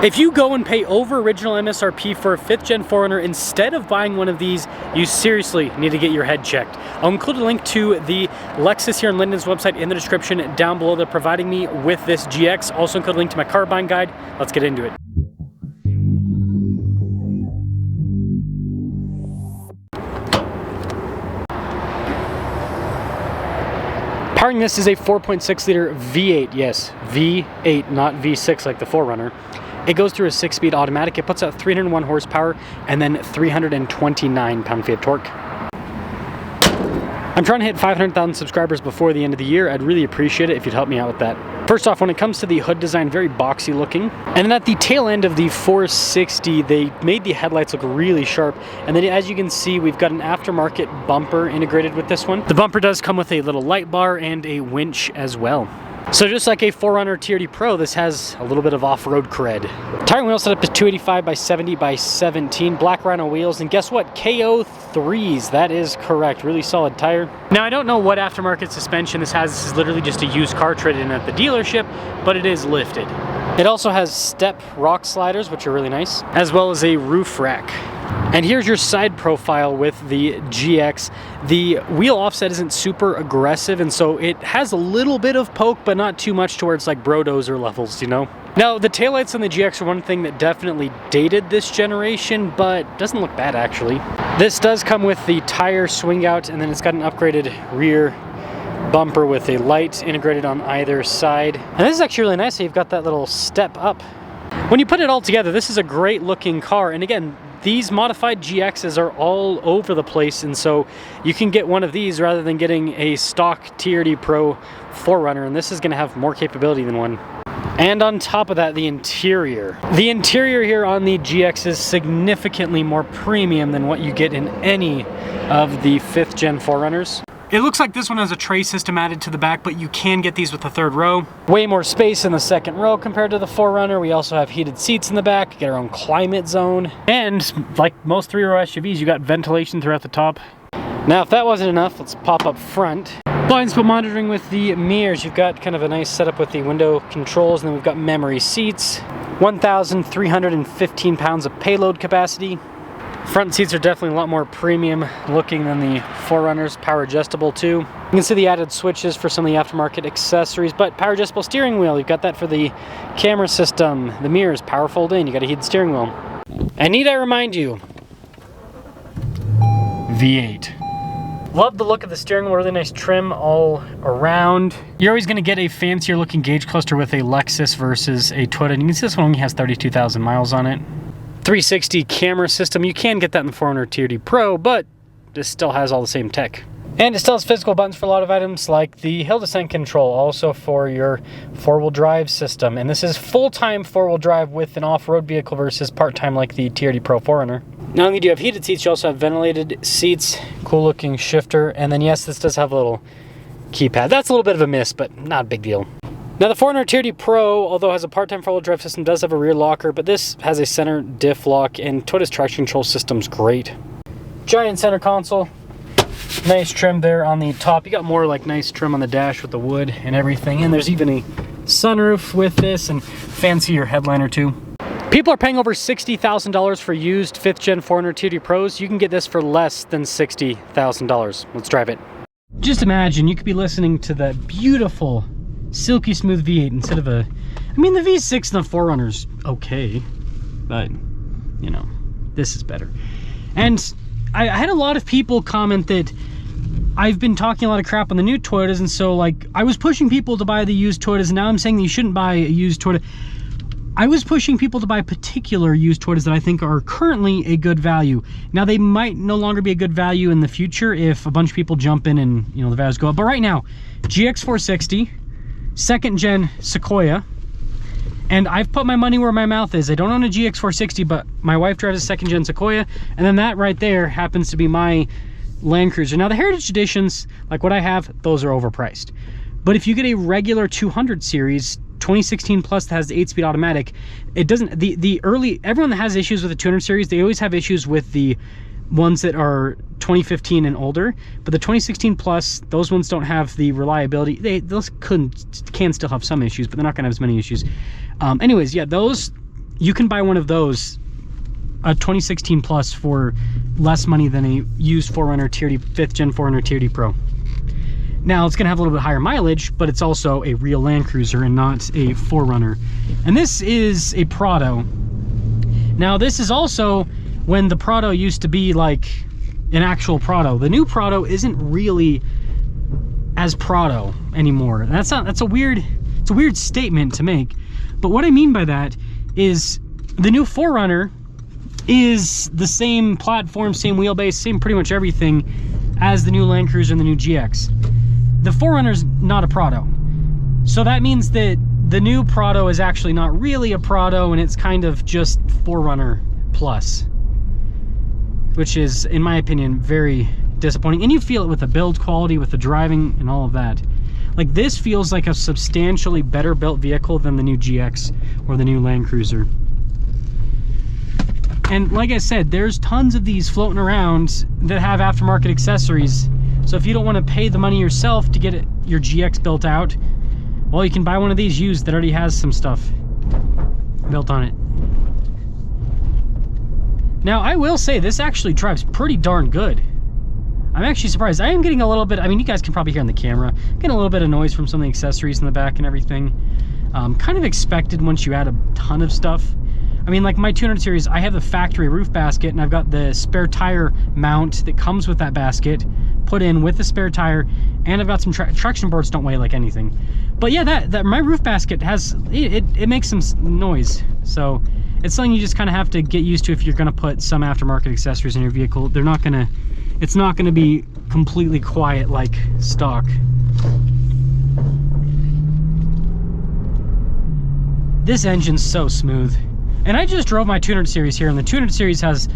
If you go and pay over original MSRP for a 5th gen 4Runner instead of buying one of these, you seriously need to get your head checked. I'll include a link to the Lexus here in Linden's website in the description down below. They're providing me with this GX. Also include a link to my car buying guide. Let's get into it. Powering this is a 4.6 liter V8, yes, V8, not V6 like the 4Runner. It goes through a 6-speed automatic. It puts out 301 horsepower and then 329 pound-feet of torque. I'm trying to hit 500,000 subscribers before the end of the year. I'd really appreciate it if you'd help me out with that. First off, when it comes to the hood design, very boxy looking. And then at the tail end of the 460, they made the headlights look really sharp. And then as you can see, we've got an aftermarket bumper integrated with this one. The bumper does come with a little light bar and a winch as well. So just like a 4Runner TRD Pro, this has a little bit of off-road cred. Tire and wheel setup is 285 by 70 by 17, black Rhino wheels, and guess what? KO3s, that is correct, really solid tire. Now I don't know what aftermarket suspension this has. This is literally just a used car traded in at the dealership, but it is lifted. It also has step rock sliders, which are really nice, as well as a roof rack. And here's your side profile with the GX. The wheel offset isn't super aggressive, and so it has a little bit of poke, but not too much to where it's like Brodozer levels, you know? Now, the taillights on the GX are one thing that definitely dated this generation, but doesn't look bad actually. This does come with the tire swing out, and then it's got an upgraded rear bumper with a light integrated on either side. And this is actually really nice, so you've got that little step up. When you put it all together, this is a great looking car, and again, these modified GXs are all over the place, and so you can get one of these rather than getting a stock TRD Pro 4Runner, and this is going to have more capability than one. And on top of that, the interior. The interior here on the GX is significantly more premium than what you get in any of the 5th gen 4Runners. It looks like this one has a tray system added to the back, but you can get these with the 3rd row. Way more space in the 2nd row compared to the 4Runner. We also have heated seats in the back, get our own climate zone. And like most 3-row SUVs, you got ventilation throughout the top. Now, if that wasn't enough, let's pop up front. Blind spot monitoring with the mirrors. You've got kind of a nice setup with the window controls, and then we've got memory seats. 1,315 pounds of payload capacity. Front seats are definitely a lot more premium looking than the 4Runners, power adjustable too. You can see the added switches for some of the aftermarket accessories, but power adjustable steering wheel, you've got that for the camera system. The mirrors, power fold in, you got a heated steering wheel. And need I remind you, V8. Love the look of the steering wheel, really nice trim all around. You're always gonna get a fancier looking gauge cluster with a Lexus versus a Toyota, and you can see this one only has 32,000 miles on it. 360 camera system. You can get that in the 4Runner TRD Pro, but this still has all the same tech. And it still has physical buttons for a lot of items like the hill descent control, also for your 4-wheel drive system. And this is full-time 4-wheel drive with an off-road vehicle versus part-time like the TRD Pro 4Runner. Not only do you have heated seats, you also have ventilated seats, cool looking shifter, and then yes, this does have a little keypad. That's a little bit of a miss, but not a big deal. Now the 4Runner TRD Pro, although has a part-time 4-wheel drive system, does have a rear locker, but this has a center diff lock, and Toyota's traction control system's great. Giant center console, nice trim there on the top. You got more like nice trim on the dash with the wood and everything, and there's even a sunroof with this and fancier headliner too. People are paying over $60,000 for used 5th gen 4Runner TRD Pros. You can get this for less than $60,000. Let's drive it. Just imagine you could be listening to that beautiful silky smooth V8 instead of a, I mean the V6 and the 4Runner's okay, but you know, this is better. And I had a lot of people comment that I've been talking a lot of crap on the new Toyotas, and so like I was pushing people to buy the used Toyotas, and now I'm saying that you shouldn't buy a used Toyota. I was pushing people to buy particular used Toyotas that I think are currently a good value. Now they might no longer be a good value in the future if a bunch of people jump in and you know the values go up, but right now GX460, 2nd gen Sequoia, and I've put my money where my mouth is. I don't own a GX460, but my wife drives a 2nd gen Sequoia, and then that right there happens to be my Land Cruiser. Now the Heritage Editions, like what I have, those are overpriced. But if you get a regular 200 series, 2016 plus that has the 8-speed automatic, it doesn't, the early, everyone that has issues with the 200 series, they always have issues with the ones that are 2015 and older, but the 2016 plus, those ones don't have the reliability. Those can still have some issues, but they're not gonna have as many issues. Anyways, yeah, those you can buy one of those, a 2016 Plus, for less money than a used 4Runner TRD 5th Gen 4Runner TRD Pro. Now it's gonna have a little bit higher mileage, but it's also a real Land Cruiser and not a 4Runner. And this is a Prado. Now this is also when the Prado used to be like an actual Prado. The new Prado isn't really as Prado anymore. That's a weird statement to make. But what I mean by that is the new 4Runner is the same platform, same wheelbase, same pretty much everything as the new Land Cruiser and the new GX. The 4Runner's not a Prado. So that means that the new Prado is actually not really a Prado, and it's kind of just 4Runner Plus, which is, in my opinion, very disappointing. And you feel it with the build quality, with the driving and all of that. Like, this feels like a substantially better built vehicle than the new GX or the new Land Cruiser. And like I said, there's tons of these floating around that have aftermarket accessories. So if you don't want to pay the money yourself to get your GX built out, well, you can buy one of these used that already has some stuff built on it. Now, I will say this actually drives pretty darn good. I'm actually surprised. I am getting a little bit, I mean, you guys can probably hear on the camera, getting a little bit of noise from some of the accessories in the back and everything. Kind of expected once you add a ton of stuff. I mean, like my 200 series, I have the factory roof basket, and I've got the spare tire mount that comes with that basket put in with the spare tire, and I've got some traction boards. Don't weigh like anything. But yeah, that my roof basket has, it makes some noise. So it's something you just kind of have to get used to if you're going to put some aftermarket accessories in your vehicle. They're not going to, it's not going to be completely quiet like stock. This engine's so smooth. And I just drove my 200 series here, and the 200 series has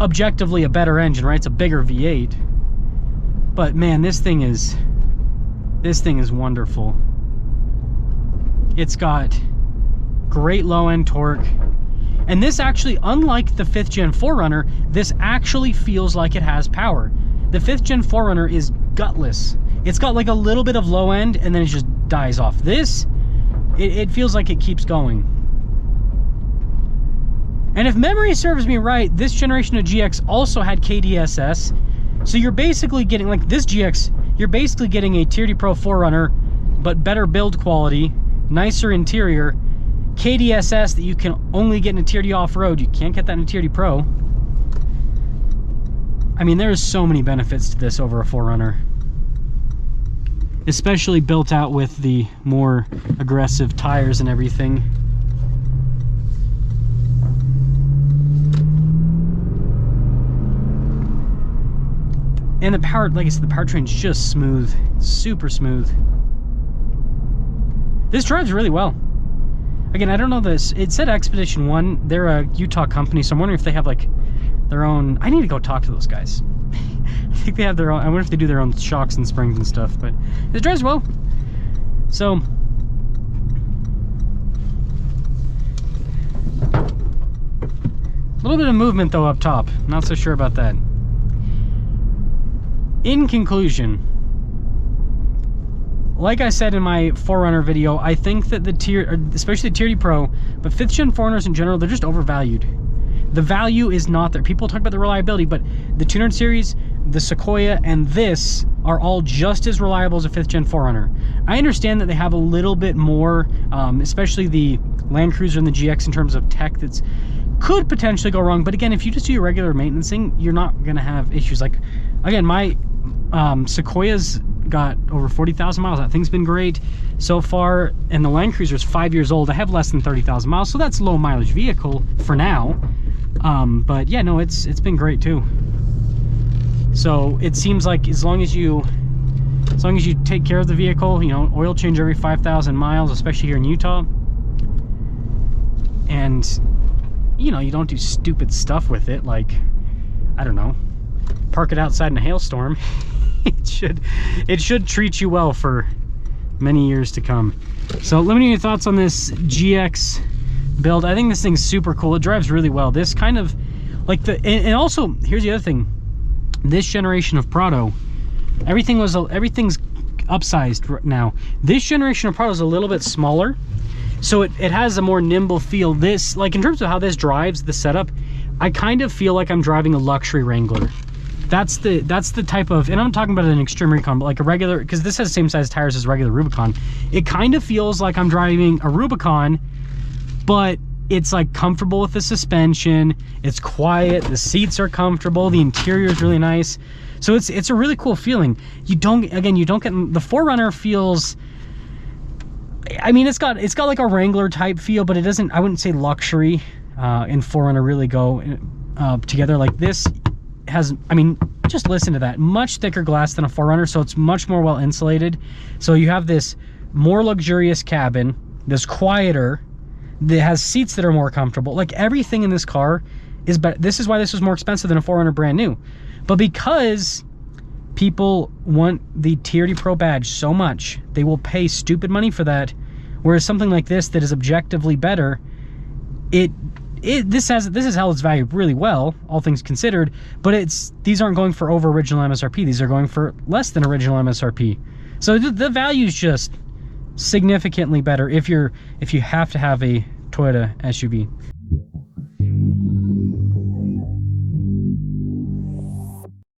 objectively a better engine, right? It's a bigger V8. But man, this thing is wonderful. It's got great low-end torque. And this actually, unlike the 5th Gen 4Runner, this actually feels like it has power. The 5th Gen 4Runner is gutless. It's got like a little bit of low end, and then it just dies off. This, it feels like it keeps going. And if memory serves me right, this generation of GX also had KDSS. So you're basically getting, like this GX, you're basically getting a TRD Pro 4Runner, but better build quality, nicer interior, KDSS that you can only get in a TRD off-road. You can't get that in a TRD Pro. I mean, there's so many benefits to this over a 4Runner. Especially built out with the more aggressive tires and everything. And the power, like I said, the powertrain's just smooth, super smooth. This drives really well. Again, I don't know this. It said Expedition 1. They're a Utah company, so I'm wondering if they have like their own. I need to go talk to those guys. I think they have their own. I wonder if they do their own shocks and springs and stuff. But it drives well. So a little bit of movement though up top. Not so sure about that. In conclusion, like I said in my 4Runner video, I think that especially the TRD Pro, but 5th Gen 4Runners in general, they're just overvalued. The value is not there. People talk about the reliability, but the 200 series, the Sequoia, and this are all just as reliable as a 5th Gen 4Runner. I understand that they have a little bit more, especially the Land Cruiser and the GX in terms of tech that's could potentially go wrong, but again, if you just do your regular maintenancing, you're not gonna have issues. Like, again, my Sequoia's got over 40,000 miles. That thing's been great so far, and the Land Cruiser's 5 years old. I have less than 30,000 miles, so that's a low mileage vehicle for now. But yeah, no, it's been great too. So it seems like as long as you take care of the vehicle, you know, oil change every 5,000 miles, especially here in Utah, and you know, you don't do stupid stuff with it, like, I don't know, park it outside in a hailstorm. it should treat you well for many years to come. So let me know your thoughts on this GX build. I think this thing's super cool. It drives really well. This kind of like and also here's the other thing. This generation of Prado, everything's upsized now. This generation of Prado is a little bit smaller, So it has a more nimble feel. This, like in terms of how this drives, the setup, I kind of feel like I'm driving a luxury Wrangler. That's the type of, and I'm talking about an Extreme Recon, but like a regular, because this has the same size tires as regular Rubicon. It kind of feels like I'm driving a Rubicon, but it's like comfortable with the suspension. It's quiet. The seats are comfortable. The interior is really nice. So it's a really cool feeling. You don't get, the 4Runner feels, I mean, it's got like a Wrangler type feel, but it doesn't, I wouldn't say luxury and 4Runner really go together. Like this has, I mean, just listen to that. Much thicker glass than a 4Runner, so it's much more well insulated. So you have this more luxurious cabin, this quieter, that has seats that are more comfortable. Like everything in this car is better. This is why this was more expensive than a 4Runner brand new. But because people want the TRD Pro badge so much, they will pay stupid money for that. Whereas something like this that is objectively better, this has held its value really well, all things considered, but these aren't going for over original MSRP. These are going for less than original MSRP. So the value is just significantly better if you have to have a Toyota SUV.